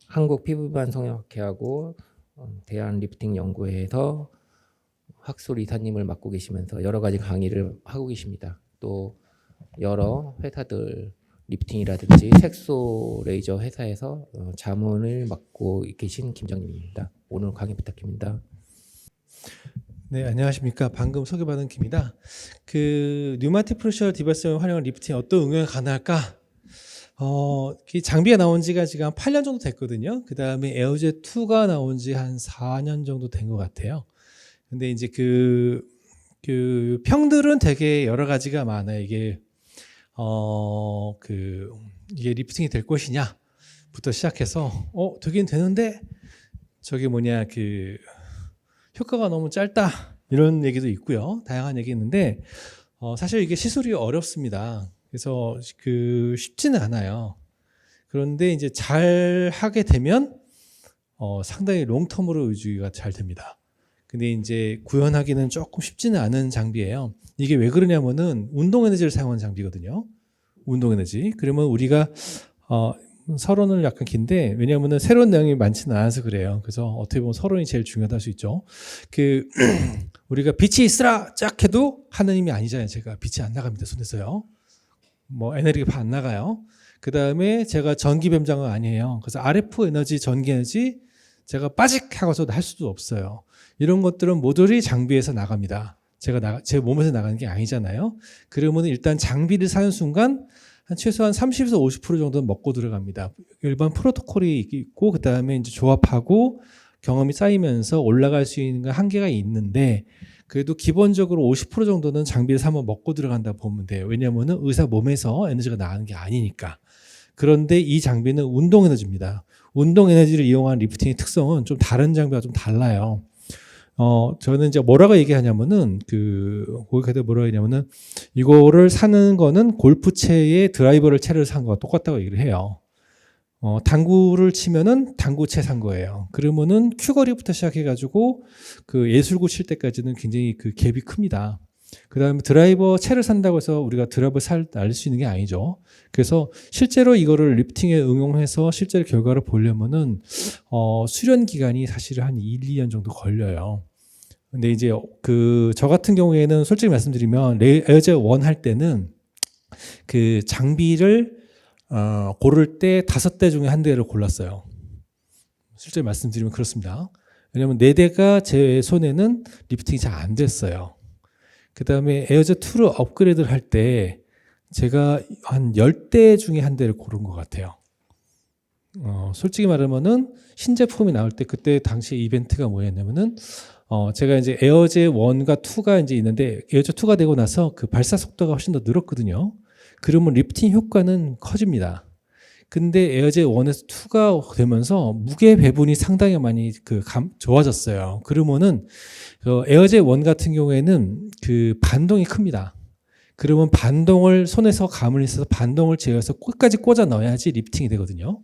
한국 피부비만 성형학회하고 대한 리프팅 연구회에서 학술 이사님을 맡고 계시면서 여러 가지 강의를 하고 계십니다. 또 여러 회사들 리프팅이라든지 색소 레이저 회사에서 자문을 맡고 계신 김정님입니다. 오늘 강의 부탁드립니다. 네, 안녕하십니까. 방금 소개받은 김이다. 뉴마틱 프레셔 디바이스를 활용한 리프팅 어떤 응용이 가능할까? 이 장비가 나온 지가 지금 한 8년 정도 됐거든요. 그 다음에 에어젯 2가 나온 지 한 4년 정도 된 것 같아요. 근데 이제 평들은 되게 여러 가지가 많아요. 이게 리프팅이 될 것이냐부터 시작해서, 되긴 되는데, 효과가 너무 짧다. 이런 얘기도 있고요. 다양한 얘기 있는데, 사실 이게 시술이 어렵습니다. 그래서 쉽지는 않아요. 그런데 이제 잘 하게 되면, 상당히 롱텀으로 유지가 잘 됩니다. 근데 이제 구현하기는 조금 쉽지는 않은 장비예요. 이게 왜 그러냐면은 운동 에너지를 사용하는 장비거든요. 운동 에너지. 그러면 우리가, 서론은 약간 긴데, 왜냐하면 새로운 내용이 많지는 않아서 그래요. 그래서 어떻게 보면 서론이 제일 중요하다 할 수 있죠. 우리가 빛이 있으라 쫙 해도 하느님이 아니잖아요. 제가 빛이 안 나갑니다. 손에서요. 에너지가 안 나가요. 그 다음에 제가 전기 뱀장은 아니에요. 그래서 RF 에너지, 전기 에너지 제가 빠직 하고서 할 수도 없어요. 이런 것들은 모듈이 장비에서 나갑니다. 제 몸에서 나가는 게 아니잖아요. 그러면 일단 장비를 사는 순간 최소한 30에서 50% 정도는 먹고 들어갑니다. 일반 프로토콜이 있고 그 다음에 이제 조합하고 경험이 쌓이면서 올라갈 수 있는 한계가 있는데 그래도 기본적으로 50% 정도는 장비를 사면 먹고 들어간다 보면 돼요. 왜냐하면 의사 몸에서 에너지가 나가는 게 아니니까. 그런데 이 장비는 운동 에너지입니다. 운동 에너지를 이용한 리프팅의 특성은 좀 다른 장비와 좀 달라요. 저는 이제 뭐라고 얘기하냐면은, 고객한테 뭐라고 하냐면은, 이거를 사는 거는 골프채에 채를 산 거와 똑같다고 얘기를 해요. 당구를 치면은 당구채 산 거예요. 그러면은 큐거리부터 시작해가지고, 예술구 칠 때까지는 굉장히 갭이 큽니다. 그 다음에 드라이버 채를 산다고 해서 우리가 드라이버 날릴 수 있는 게 아니죠. 그래서 실제로 이거를 리프팅에 응용해서 실제로 결과를 보려면은, 수련 기간이 사실 한 1, 2년 정도 걸려요. 근데 이제 저 같은 경우에는 솔직히 말씀드리면 에어젯 1 할 때는 장비를 고를 때 5대 중에 1대를 골랐어요. 실제로 말씀드리면 그렇습니다. 왜냐하면 4대가 제 손에는 리프팅이 잘 안 됐어요. 그 다음에 에어젯 2를 업그레이드를 할 때 제가 한 10대 중에 1대를 고른 것 같아요. 솔직히 말하면은 신제품이 나올 때 그때 당시 이벤트가 뭐였냐면은 제가 이제 에어젯 1과 2가 이제 있는데 에어젯 2가 되고 나서 발사 속도가 훨씬 더 늘었거든요. 그러면 리프팅 효과는 커집니다. 근데 에어젯 1에서 2가 되면서 무게 배분이 상당히 많이 좋아졌어요. 그러면은 에어젯 1 같은 경우에는 반동이 큽니다. 그러면 반동을 손에서 감을 있어서 반동을 제어해서 끝까지 꽂아 넣어야지 리프팅이 되거든요.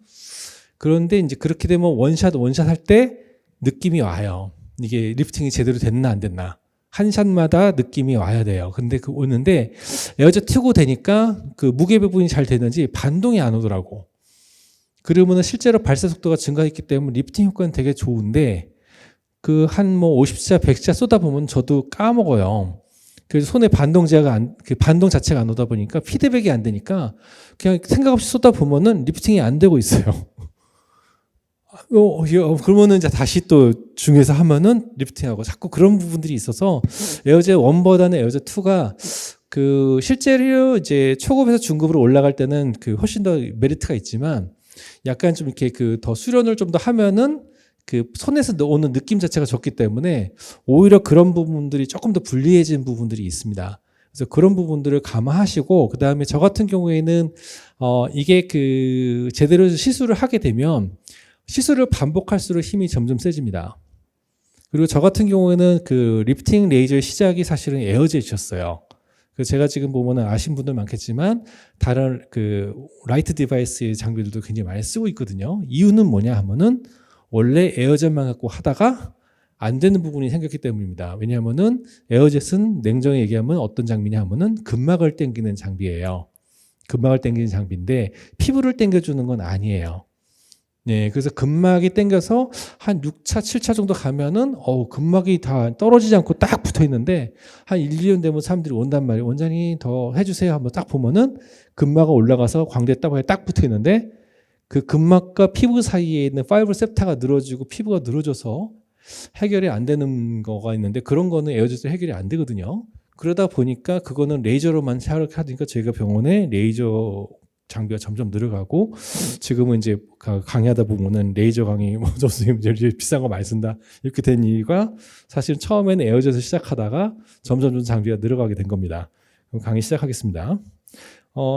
그런데 이제 그렇게 되면 원샷 할 때 느낌이 와요. 이게 리프팅이 제대로 됐나 안 됐나. 한 샷마다 느낌이 와야 돼요. 근데 오는데 에어젯 2고 되니까 무게 배분이 잘 되는지 반동이 안 오더라고. 그러면은 실제로 발사 속도가 증가했기 때문에 리프팅 효과는 되게 좋은데 한 50샷, 100샷 쏘다 보면 저도 까먹어요. 그래서 손에 반동 자체가 안 오다 보니까 피드백이 안 되니까 그냥 생각 없이 쏘다 보면은 리프팅이 안 되고 있어요. 그러면은 이제 다시 또 중에서 하면은 리프팅하고 자꾸 그런 부분들이 있어서 에어젯 1보다는 에어젯 2가 실제로 이제 초급에서 중급으로 올라갈 때는 훨씬 더 메리트가 있지만 약간 좀 이렇게 더 수련을 좀 더 하면은 손에서 오는 느낌 자체가 좋기 때문에 오히려 그런 부분들이 조금 더 불리해진 부분들이 있습니다. 그래서 그런 부분들을 감안하시고 그 다음에 저 같은 경우에는 이게 제대로 시술을 하게 되면 시술을 반복할수록 힘이 점점 세집니다. 그리고 저 같은 경우에는 리프팅 레이저의 시작이 사실은 에어젯이었어요. 그래서 제가 지금 보면은 아신 분들 많겠지만 다른 라이트 디바이스의 장비들도 굉장히 많이 쓰고 있거든요. 이유는 뭐냐 하면은 원래 에어젯만 갖고 하다가 안 되는 부분이 생겼기 때문입니다. 왜냐하면은 에어젯은 냉정히 얘기하면 어떤 장비냐 하면은 근막을 당기는 장비예요. 근막을 당기는 장비인데 피부를 당겨주는 건 아니에요. 네, 그래서 근막이 당겨서 한 6차, 7차 정도 가면은 근막이 다 떨어지지 않고 딱 붙어 있는데 한 1, 2년 되면 사람들이 온단 말이에요. 원장님 더 해주세요. 한번 딱 보면은 근막이 올라가서 광대 따방에 딱 붙어 있는데 그 근막과 피부 사이에 있는 파이브 septa가 늘어지고 피부가 늘어져서 해결이 안 되는 거가 있는데 그런 거는 에어젯도 해결이 안 되거든요. 그러다 보니까 그거는 레이저로만 하니까 저희가 병원에 레이저 장비가 점점 늘어가고 지금은 이제 강의하다 보면은 레이저 강의 뭐 선생님 이제 비싼 거 많이 쓴다 이렇게 된 이유가 사실 처음에는 에어젯을 시작하다가 점점 장비가 늘어가게 된 겁니다. 그럼 강의 시작하겠습니다.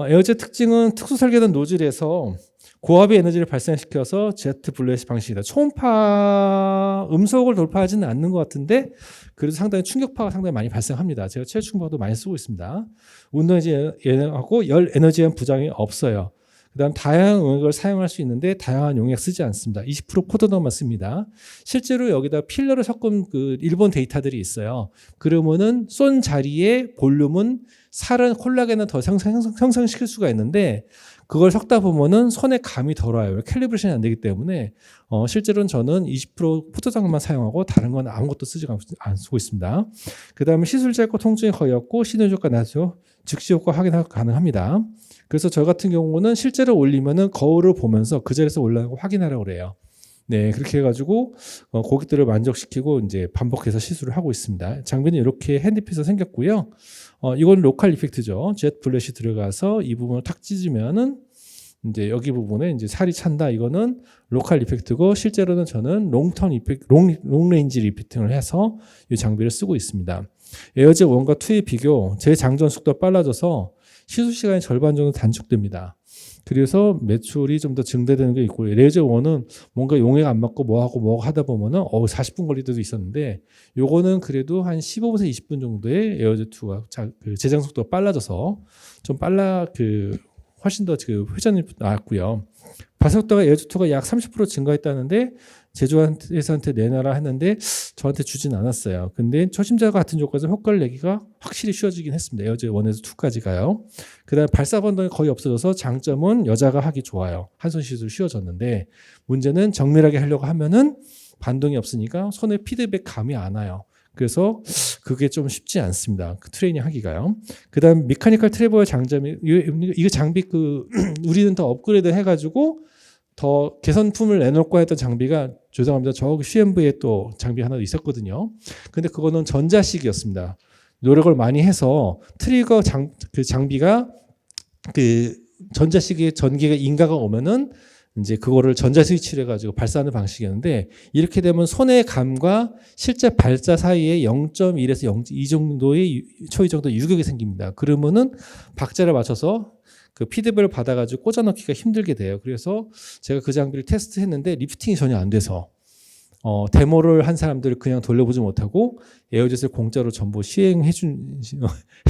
에어젯 특징은 특수 설계된 노즐에서 고압의 에너지를 발생시켜서 제트 블레시 방식이다. 초음파 음속을 돌파하지는 않는 것 같은데 그래도 상당히 충격파가 상당히 많이 발생합니다. 제가 체외 충격파도 많이 쓰고 있습니다. 운동 에너지하고 열 에너지에 부장이 없어요. 그다음 다양한 용액을 사용할 수 있는데 다양한 용액 쓰지 않습니다. 20% 포도당만 씁니다. 실제로 여기다 필러를 섞은 그 일본 데이터들이 있어요. 그러면은 쏜 자리에 볼륨은 살은 콜라겐을 더 형성시킬 수가 있는데 그걸 섞다 보면은 손에 감이 덜 와요. 캘리브레이션이 안 되기 때문에 실제로는 저는 20% 포도당만 사용하고 다른 건 아무것도 안 쓰고 있습니다. 그다음에 시술 제거 통증이 거의 없고 시너지 효과 나죠. 즉시 효과 확인 가능합니다. 그래서 저 같은 경우는 실제로 올리면은 거울을 보면서 그 자리에서 올라가고 확인하라고 그래요. 네, 그렇게 해가지고 고객들을 만족시키고 이제 반복해서 시술을 하고 있습니다. 장비는 이렇게 핸드피스 생겼고요. 이건 로컬 이펙트죠. 젯 블렛이 들어가서 이 부분을 탁 찢으면은 이제 여기 부분에 이제 살이 찬다. 이거는 로컬 이펙트고 실제로는 저는 롱턴 이펙트, 롱레인지 리피팅을 해서 이 장비를 쓰고 있습니다. 에어젯 1과 2의 비교, 재장전 속도가 빨라져서 시술 시간이 절반 정도 단축됩니다. 그래서 매출이 좀 더 증대되는 게 있고 레이저 1은 뭔가 용액 안 맞고 뭐하고 하다 보면은 40분 걸릴 때도 있었는데 요거는 그래도 한 15분에서 20분 정도의 에어젯 2가 재장 속도가 빨라져서 좀 훨씬 더 회전이 나왔고요. 발속도가 에어젯 2가 약 30% 증가했다는데 제조회사한테 내놔라 했는데 저한테 주진 않았어요. 근데 초심자 같은 조건에서 효과를 내기가 확실히 쉬워지긴 했습니다. 에어젯 1에서 2까지 가요. 그다음에 발사 반동이 거의 없어져서 장점은 여자가 하기 좋아요. 한 손 시술 쉬워졌는데 문제는 정밀하게 하려고 하면은 반동이 없으니까 손에 피드백 감이 안 와요. 그래서 그게 좀 쉽지 않습니다. 트레이닝 하기가요. 그다음 미카니컬 트래버의 장점이 이거 장비 우리는 더 업그레이드 해가지고 더 개선품을 내놓을까 했던 장비가 죄송합니다. 저기 CMV에 또 장비 하나 있었거든요. 근데 그거는 전자식이었습니다. 노력을 많이 해서 트리거 장비가 전자식의 전기가 인가가 오면은 이제 그거를 전자 스위치를 해가지고 발사하는 방식이었는데 이렇게 되면 손의 감과 실제 발사 사이에 0.1에서 0.2 정도의 초이 정도 유격이 생깁니다. 그러면은 박자를 맞춰서 그 피드백을 받아가지고 꽂아넣기가 힘들게 돼요. 그래서 제가 그 장비를 테스트했는데 리프팅이 전혀 안 돼서 데모를 한 사람들을 그냥 돌려보지 못하고 에어젯을 공짜로 전부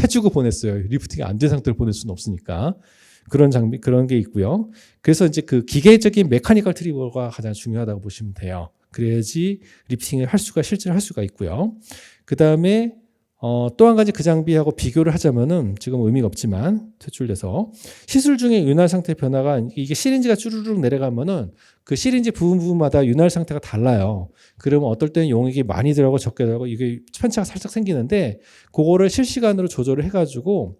해주고 보냈어요. 리프팅이 안 된 상태로 보낼 수는 없으니까. 그런 장비, 그런 게 있고요. 그래서 이제 그 기계적인 메카니컬 트리거가 가장 중요하다고 보시면 돼요. 그래야지 리프팅을 실제로 할 수가 있고요. 그 다음에 또 한 가지 그 장비하고 비교를 하자면은 지금 의미가 없지만 퇴출돼서 시술 중에 윤활 상태 변화가 이게 시린지가 쭈르륵 내려가면은 그 시린지 부분마다 윤활 상태가 달라요. 그러면 어떨 때는 용액이 많이 들어가고 적게 들어가고 이게 편차가 살짝 생기는데 그거를 실시간으로 조절을 해가지고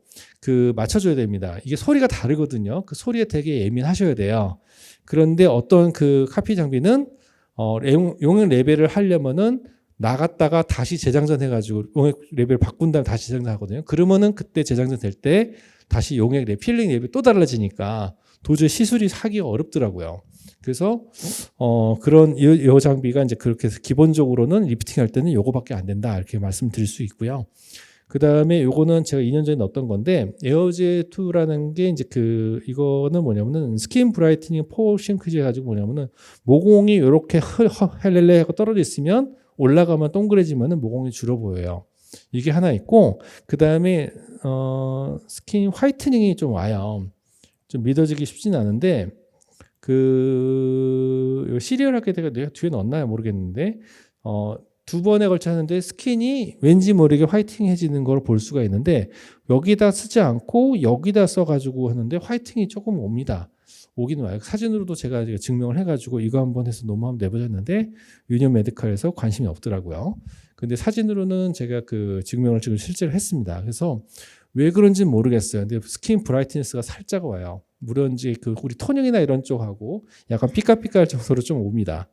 맞춰줘야 됩니다. 이게 소리가 다르거든요. 그 소리에 되게 예민하셔야 돼요. 그런데 어떤 카피 장비는 용액 레벨을 하려면은 나갔다가 다시 재장전 해가지고 용액 레벨 바꾼 다음에 다시 재장전 하거든요. 그러면은 그때 재장전 될 때 다시 용액 필링 레벨이 또 달라지니까 도저히 시술이 하기가 어렵더라고요. 그래서 그런 이 장비가 이제 그렇게 해서 기본적으로는 리프팅 할 때는 요거밖에 안 된다 이렇게 말씀드릴 수 있고요. 그 다음에 요거는 제가 2년 전에 넣었던 건데 에어젯 2라는 게 이제 이거는 뭐냐면은 스킨 브라이트닝 포 싱크제 해가지고 뭐냐면은 모공이 이렇게 헬렐레 하고 떨어져 있으면 올라가면 동그래지면은 모공이 줄어 보여요. 이게 하나 있고 그 다음에 스킨 화이트닝이 좀 와요. 좀 믿어지기 쉽지는 않은데 시리얼 하게 되가 내가 뒤에 넣었나요 모르겠는데 2번에 걸쳐 하는데 스킨이 왠지 모르게 화이팅해지는 걸 볼 수가 있는데 여기다 쓰지 않고 여기다 써가지고 하는데 화이팅이 조금 옵니다. 오긴 와요. 사진으로도 제가 증명을 해가지고 이거 한번 해서 너무 한번 내보자 했는데 유니온 메디칼에서 관심이 없더라고요. 근데 사진으로는 제가 그 증명을 지금 실제로 했습니다. 그래서 왜 그런지는 모르겠어요. 근데 스킨 브라이트니스가 살짝 와요. 물론 이제 그 우리 토닝이나 이런 쪽하고 약간 삐까삐까할 정도로 좀 옵니다.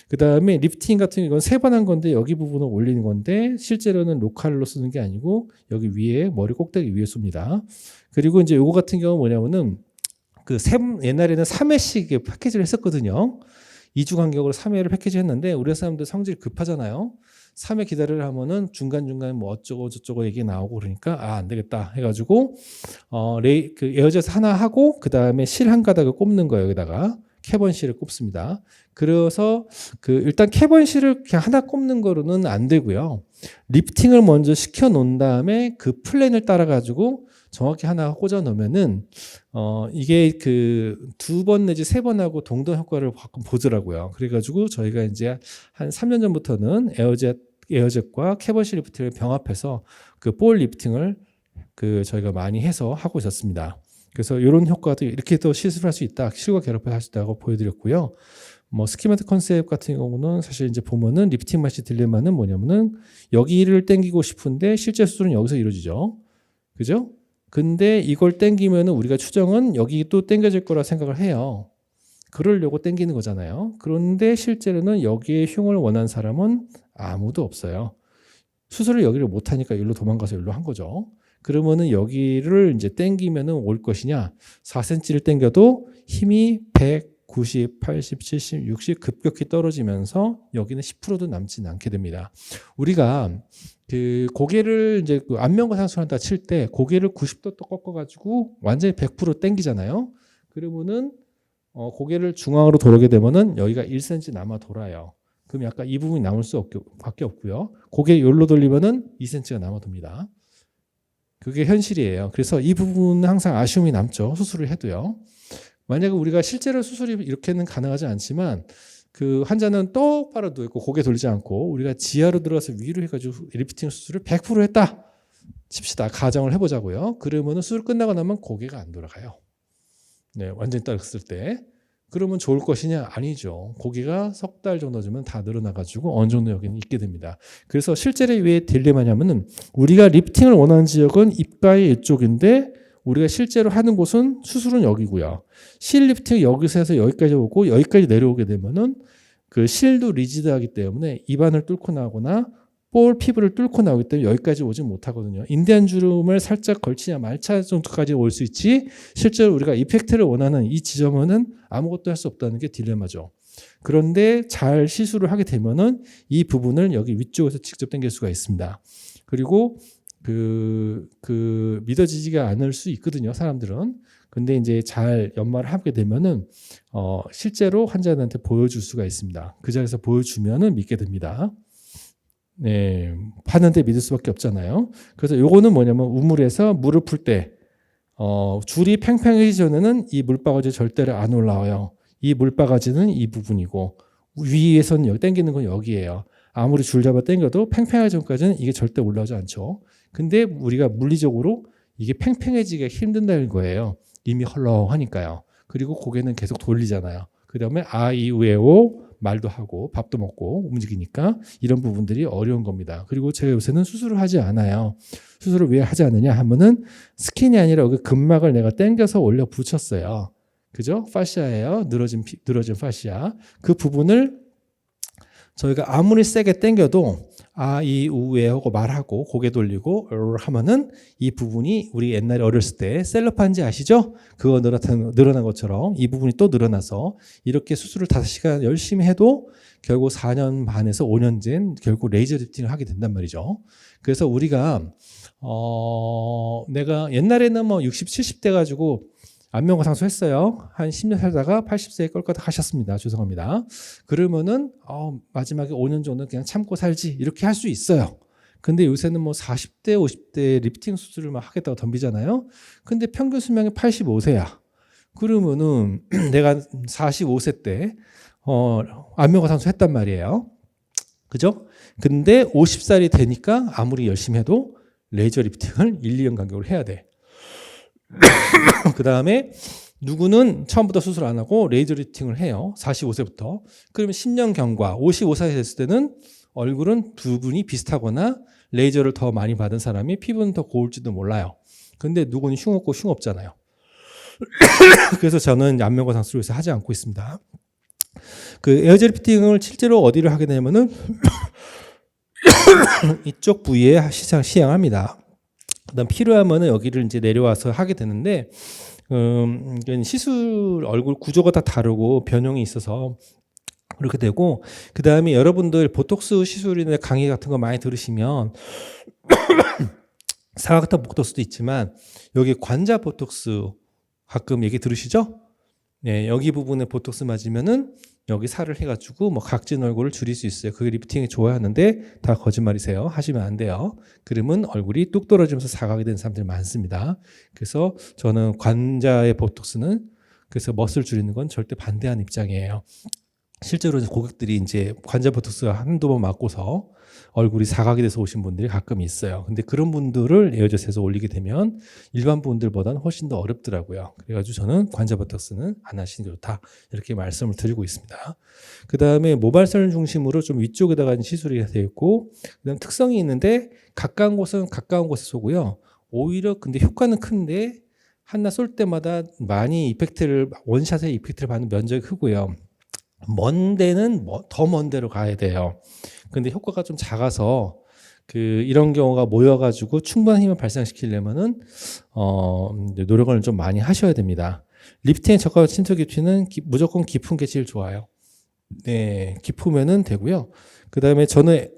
그 다음에 리프팅 같은 건 3번 한 건데 여기 부분을 올리는 건데 실제로는 로컬로 쓰는 게 아니고 여기 위에 머리 꼭대기 위에 씁니다. 그리고 이제 요거 같은 경우는 뭐냐면은 옛날에는 3회씩 패키지를 했었거든요. 2주 간격으로 3회를 패키지 했는데 우리 사람들 성질이 급하잖아요. 3회 기다리려 하면은 중간중간에 뭐 어쩌고 저쩌고 얘기 나오고 그러니까 안 되겠다 해가지고 에어젯 하나 하고 그 다음에 실 한 가닥을 꼽는 거예요. 여기다가 캐번 실을 꼽습니다. 그래서 일단 캐번 실을 그냥 하나 꼽는 거로는 안 되고요. 리프팅을 먼저 시켜 놓은 다음에 그 플랜을 따라 가지고 정확히 하나 꽂아 놓으면은 이게 2번 내지 3번 하고 동등 효과를 가끔 보더라고요. 그래가지고 저희가 이제 한 3년 전부터는 에어젯과 캐버실 리프팅을 병합해서 그 볼 리프팅을 저희가 많이 해서 하고 있었습니다. 그래서 이런 효과도 이렇게 또 시술할 수 있다, 실과 결합해서 할 수 있다고 보여드렸고요. 뭐 스키마틱 컨셉 같은 경우는 사실 이제 보면은 리프팅 마시 딜레마는 뭐냐면은 여기를 당기고 싶은데 실제 수술은 여기서 이루어지죠. 그죠? 근데 이걸 당기면은 우리가 추정은 여기 또 당겨질 거라 생각을 해요. 그러려고 당기는 거잖아요. 그런데 실제로는 여기에 흉을 원하는 사람은 아무도 없어요. 수술을 여기를 못 하니까 여기로 도망가서 여기로 한 거죠. 그러면은 여기를 이제 당기면은 올 것이냐? 4cm를 당겨도 힘이 100, 90, 80, 70, 60 급격히 떨어지면서 여기는 10%도 남지는 않게 됩니다. 우리가 고개를 이제 안면과 상수한다 칠 때 고개를 90도 또 꺾어가지고 완전히 100% 당기잖아요. 그러면은 고개를 중앙으로 돌게 되면은 여기가 1cm 남아 돌아요. 그럼 약간 이 부분이 남을 수밖에 없고요. 고개 여기로 돌리면은 2cm가 남아 돕니다. 그게 현실이에요. 그래서 이 부분은 항상 아쉬움이 남죠. 수술을 해도요. 만약에 우리가 실제로 수술이 이렇게는 가능하지 않지만 환자는 똑바로 누워있고 고개 돌리지 않고 우리가 지하로 들어가서 위로 해가지고 리프팅 수술을 100% 했다 칩시다. 가정을 해보자고요. 그러면 수술 끝나고 나면 고개가 안 돌아가요. 네, 완전히 떨었을 때. 그러면 좋을 것이냐? 아니죠. 고개가 석 달 정도 주면 다 늘어나가지고 어느 정도 여기는 있게 됩니다. 그래서 실제로 왜 딜레마냐면은 우리가 리프팅을 원하는 지역은 입가의 이쪽인데 우리가 실제로 하는 곳은 수술은 여기고요. 실 리프팅 여기서 해서 여기까지 오고 여기까지 내려오게 되면은 실도 리지드하기 때문에 입안을 뚫고 나오거나 볼 피부를 뚫고 나오기 때문에 여기까지 오지 못하거든요. 인대한 주름을 살짝 걸치냐 말차 정도까지 올 수 있지 실제로 우리가 이펙트를 원하는 이 지점은 아무것도 할 수 없다는 게 딜레마죠. 그런데 잘 시술을 하게 되면은 이 부분을 여기 위쪽에서 직접 당길 수가 있습니다. 그리고 믿어지지가 않을 수 있거든요, 사람들은. 근데 이제 잘 연마를 하게 되면은 실제로 환자들한테 보여줄 수가 있습니다. 그 자리에서 보여주면은 믿게 됩니다. 네, 하는데 믿을 수밖에 없잖아요. 그래서 요거는 뭐냐면 우물에서 물을 풀 때 줄이 팽팽해지기 전에는 이 물바가지 절대로 안 올라와요. 이 물바가지는 이 부분이고 위에서는 여기 당기는 건 여기예요. 아무리 줄 잡아 당겨도 팽팽하기 전까지는 이게 절대 올라오지 않죠. 근데 우리가 물리적으로 이게 팽팽해지기가 힘든다는 거예요. 이미 헐렁하니까요. 그리고 고개는 계속 돌리잖아요. 그 다음에 아이우에오 말도 하고 밥도 먹고 움직이니까 이런 부분들이 어려운 겁니다. 그리고 제가 요새는 수술을 하지 않아요. 수술을 왜 하지 않느냐 하면은 스킨이 아니라 여기 근막을 내가 당겨서 올려 붙였어요. 그죠? 파시아예요. 늘어진 파시아. 그 부분을 저희가 아무리 세게 당겨도 이 하고 말하고 고개 돌리고 하면은 이 부분이 우리 옛날에 어렸을 때 셀럽판지 아시죠? 그거 늘어난 것처럼 이 부분이 또 늘어나서 이렇게 수술을 5시간 열심히 해도 결국 4년 반에서 5년 전 결국 레이저 리프팅을 하게 된단 말이죠. 그래서 우리가 내가 옛날에는 뭐 60, 70대 가지고 안면과 상수 했어요. 한 10년 살다가 80세에 껄끄덕 하셨습니다. 죄송합니다. 그러면은 마지막에 5년 정도 그냥 참고 살지 이렇게 할 수 있어요. 근데 요새는 뭐 40대, 50대 리프팅 수술을 막 하겠다고 덤비잖아요. 근데 평균 수명이 85세야. 그러면은 내가 45세 때 안면과 상수 했단 말이에요. 그죠? 근데 50살이 되니까 아무리 열심히 해도 레이저 리프팅을 1, 2년 간격으로 해야 돼. 그 다음에 누구는 처음부터 수술 안 하고 레이저 리프팅을 해요. 45세부터. 그러면 10년 경과 55세 됐을 때는 얼굴은 두 분이 비슷하거나 레이저를 더 많이 받은 사람이 피부는 더 고울지도 몰라요. 근데 누구는 흉없고 흉없잖아요. 그래서 저는 안면과 상수를 하지 않고 있습니다. 그 에어젤 리프팅을 실제로 어디를 하게 되냐면은 이쪽 부위에 시행합니다. 그다음 필요하면은 여기를 이제 내려와서 하게 되는데 시술 얼굴 구조가 다 다르고 변형이 있어서 그렇게 되고, 그 다음에 여러분들 보톡스 시술이나 강의 같은 거 많이 들으시면 사각턱 보톡스도 있지만 여기 관자 보톡스 가끔 얘기 들으시죠? 네, 여기 부분에 보톡스 맞으면은 여기 살을 해가지고 뭐 각진 얼굴을 줄일 수 있어요. 그게 리프팅이 좋아야 하는데 다 거짓말이세요. 하시면 안 돼요. 그러면 얼굴이 뚝 떨어지면서 사각이 되는 사람들이 많습니다. 그래서 저는 관자의 보톡스는 그래서 멋을 줄이는 건 절대 반대하는 입장이에요. 실제로 고객들이 이제 관자 보톡스 한두 번 맞고서 얼굴이 사각이 돼서 오신 분들이 가끔 있어요. 근데 그런 분들을 에어젯에서 올리게 되면 일반 분들보다는 훨씬 더 어렵더라고요. 그래가지고 저는 관자 보톡스는 안 하시는 게 좋다, 이렇게 말씀을 드리고 있습니다. 그 다음에 모발선을 중심으로 좀 위쪽에다가 시술이 되어 있고, 그다음 특성이 있는데 가까운 곳은 가까운 곳에 쏘고요. 오히려 근데 효과는 큰데 하나 쏠 때마다 많이 이펙트를 원샷의 이펙트를 받는 면적이 크고요. 먼 데는 더 먼 데로 가야 돼요. 근데 효과가 좀 작아서 이런 경우가 모여가지고 충분한 힘을 발생시키려면은 노력을 좀 많이 하셔야 됩니다. 리프팅의 저가 침투 깊이는 무조건 깊은 게 제일 좋아요. 네, 깊으면은 되고요. 그 다음에 저는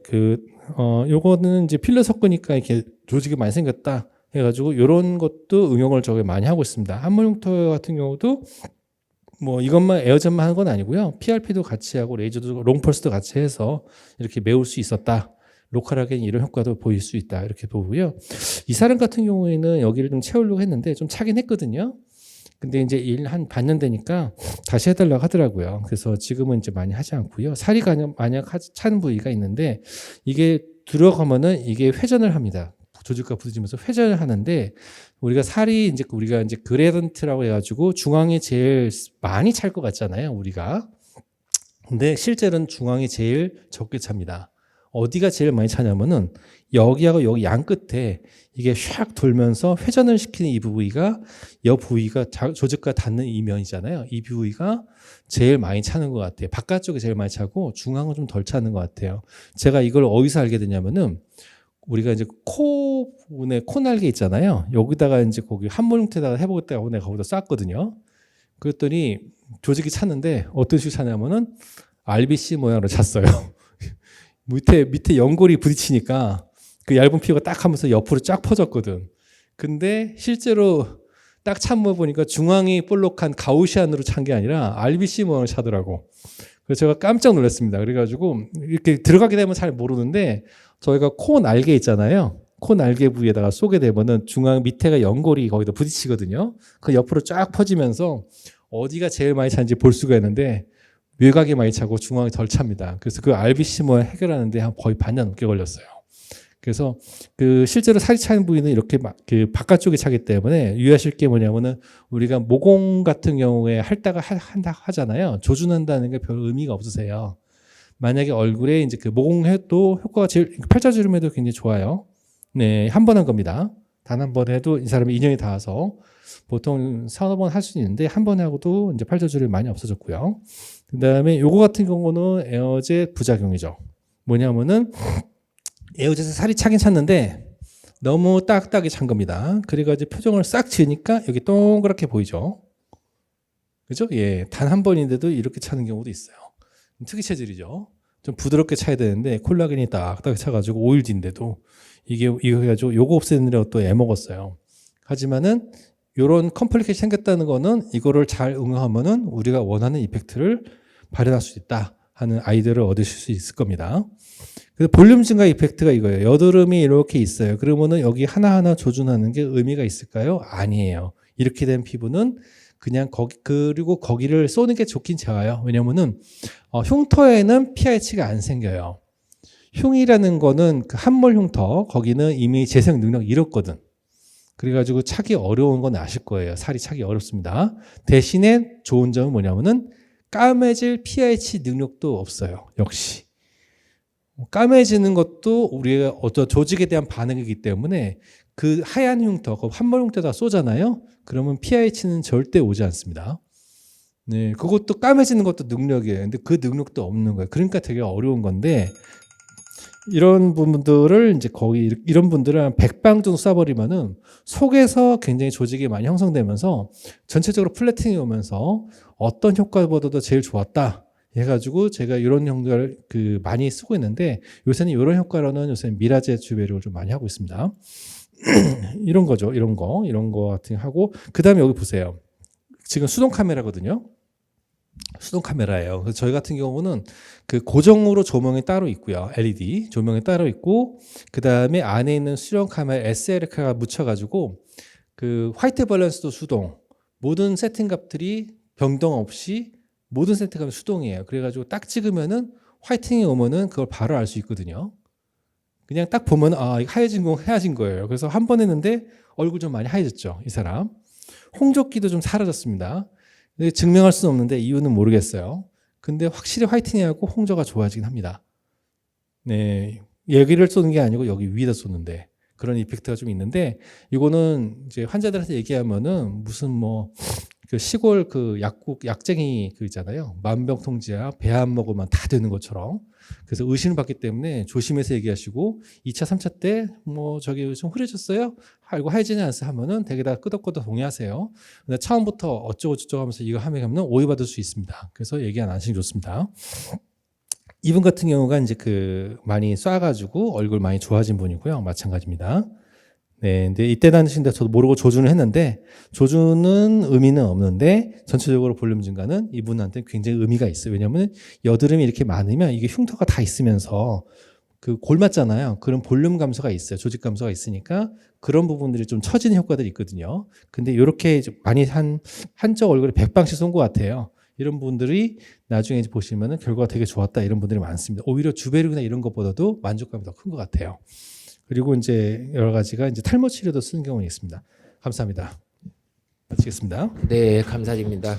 요거는 이제 필러 섞으니까 이렇게 조직이 많이 생겼다 해가지고 이런 것도 응용을 저게 많이 하고 있습니다. 한물흉터 같은 경우도 뭐 이것만 에어젯만 하는 건 아니고요. PRP도 같이 하고 레이저도 롱펄스도 같이 해서 이렇게 메울 수 있었다. 로컬하게 이런 효과도 보일 수 있다. 이렇게 보고요. 이 사람 같은 경우에는 여기를 좀 채우려고 했는데 좀 차긴 했거든요. 근데 이제 한 반년 되니까 다시 해달라고 하더라고요. 그래서 지금은 이제 많이 하지 않고요. 살이 만약 찬 부위가 있는데 이게 들어가면은 이게 회전을 합니다. 조직과 부딪히면서 회전을 하는데 우리가 그레던트라고 해가지고 중앙에 제일 많이 찰 것 같잖아요, 우리가. 근데 실제로는 중앙이 제일 적게 찹니다. 어디가 제일 많이 차냐면은 여기하고 여기 양 끝에 이게 샥 돌면서 회전을 시키는 이 부위가 조직과 닿는 이 면이잖아요. 이 부위가 제일 많이 차는 것 같아요. 바깥쪽이 제일 많이 차고 중앙은 좀 덜 차는 것 같아요. 제가 이걸 어디서 알게 됐냐면은 우리가 이제 코 부분에 코날개 있잖아요. 여기다가 이제 거기 한물흉터에다가 해보겠다고 내가 거기다 쌌거든요. 그랬더니 조직이 찼는데 어떤 식으로 차냐면은 RBC 모양으로 찼어요. 밑에 연골이 부딪히니까 그 얇은 피부가 딱 하면서 옆으로 쫙 퍼졌거든. 근데 실제로 딱 참아 보니까 중앙이 볼록한 가우시안으로 찬 게 아니라 RBC 모양으로 차더라고. 그래서 제가 깜짝 놀랐습니다. 그래가지고 이렇게 들어가게 되면 잘 모르는데 저희가 코 날개 있잖아요. 코 날개 부위에다가 쏘게 되면은 중앙 밑에가 연골이 거기다 부딪히거든요. 그 옆으로 쫙 퍼지면서 어디가 제일 많이 차는지 볼 수가 있는데 외곽이 많이 차고 중앙이 덜 찹니다. 그래서 그 RBC 모양 해결하는데 거의 반년 넘게 걸렸어요. 그래서 실제로 살이 차는 부위는 이렇게 바깥쪽에 차기 때문에 유의하실 게 뭐냐면은 우리가 모공 같은 경우에 한다 하잖아요. 조준한다는 게 별 의미가 없으세요. 만약에 얼굴에 이제 모공해도 효과가 제일 팔자주름 해도 굉장히 좋아요. 네, 한 번 한 겁니다. 단 한 번 해도 이 사람이 인연이 닿아서 보통 4-5번 할 수 있는데 한 번 하고도 이제 팔자주름이 많이 없어졌고요. 그다음에 요거 같은 경우는 에어젯 부작용이죠. 뭐냐면은 에어젯에 살이 차긴 찼는데 너무 딱딱이 찬 겁니다. 그래가지고 표정을 싹 지으니까 여기 동그랗게 보이죠. 그죠? 예, 단 한 번인데도 이렇게 차는 경우도 있어요. 특이 체질이죠. 좀 부드럽게 차야 되는데 콜라겐이 딱딱하게 차가지고 5일 뒤인데도 이거 해가지고 요거 없애느라고 또 애먹었어요. 하지만은 요런 컴플리케이션이 생겼다는 거는 이거를 잘 응용하면은 우리가 원하는 이펙트를 발현할 수 있다 하는 아이디어를 얻으실 수 있을 겁니다. 그래서 볼륨 증가 이펙트가 이거예요. 여드름이 이렇게 있어요. 그러면은 여기 하나하나 조준하는 게 의미가 있을까요? 아니에요. 이렇게 된 피부는 그냥 그리고 거기를 쏘는 게 좋긴 좋아요. 왜냐면은 흉터에는 pH가 안 생겨요. 흉이라는 거는 그 함몰 흉터, 거기는 이미 재생 능력이 잃었거든. 그래가지고 차기 어려운 건 아실 거예요. 살이 차기 어렵습니다. 대신에 좋은 점은 뭐냐면은 까매질 pH 능력도 없어요. 역시. 까매지는 것도 우리가 어떤 조직에 대한 반응이기 때문에 그 하얀 흉터, 그 환물 흉터다 쏘잖아요. 그러면 pH는 절대 오지 않습니다. 네, 그것도 까매지는 것도 능력이에요. 근데 그 능력도 없는 거예요. 그러니까 되게 어려운 건데 이런 분들을 이제 거의 이런 분들은 100방 정도 쏴버리면은 속에서 굉장히 조직이 많이 형성되면서 전체적으로 플래팅이 오면서 어떤 효과보다도 제일 좋았다. 해가지고 제가 이런 형태를 많이 쓰고 있는데 요새는 이런 효과로는 요새는 미라제 주베릭을 좀 많이 하고 있습니다. 이런 거죠. 이런 거 같은 거 하고 그 다음에 여기 보세요. 지금 수동 카메라거든요. 수동 카메라예요. 그래서 저희 같은 경우는 그 고정으로 조명이 따로 있고요. LED 조명이 따로 있고 그 다음에 안에 있는 수동 카메라 SLC가 묻혀가지고 그 화이트 밸런스도 수동, 모든 세팅 값들이 변동 없이 모든 세팅 값이 수동이에요. 그래가지고 딱 찍으면은 화이팅이 오면은 그걸 바로 알 수 있거든요. 그냥 딱 보면 아 이거 하얘진 거예요. 그래서 한 번 했는데 얼굴 좀 많이 하얘졌죠. 이 사람. 홍조기도 좀 사라졌습니다. 근데 증명할 수는 없는데 이유는 모르겠어요. 근데 확실히 화이팅하고 홍조가 좋아지긴 합니다. 네, 여기를 쏘는 게 아니고 여기 위에다 쏘는데 그런 이펙트가 좀 있는데 이거는 이제 환자들한테 얘기하면은 무슨 뭐 그 시골 그 약쟁이 그 있잖아요. 만병통치약 배 안 먹으면 다 되는 것처럼. 그래서 의심을 받기 때문에 조심해서 얘기하시고 2차, 3차 때 뭐 저기 좀 흐려졌어요? 알고 하얘지지 않았어요? 하면은 되게 다 끄덕끄덕 동의하세요. 근데 처음부터 어쩌고저쩌고 하면서 이거 하면 오해받을 수 있습니다. 그래서 얘기 안 하시는 게 좋습니다. 이분 같은 경우가 이제 많이 쏴가지고 얼굴 많이 좋아진 분이고요. 마찬가지입니다. 네, 근데 이때 당시인데 저도 모르고 조준을 했는데 조준은 의미는 없는데 전체적으로 볼륨 증가는 이분한테 굉장히 의미가 있어요. 왜냐하면 여드름이 이렇게 많으면 이게 흉터가 다 있으면서 그 골맞잖아요. 그런 볼륨 감소가 있어요. 조직 감소가 있으니까 그런 부분들이 좀 처지는 효과들이 있거든요. 근데 이렇게 많이 한쪽 얼굴에 100방씩 쏜 것 같아요. 이런 분들이 나중에 이제 보시면은 결과가 되게 좋았다 이런 분들이 많습니다. 오히려 주베릭이나 이런 것보다도 만족감이 더 큰 것 같아요. 그리고 이제 여러 가지가 이제 탈모 치료도 쓰는 경우가 있습니다. 감사합니다. 마치겠습니다. 네, 감사드립니다.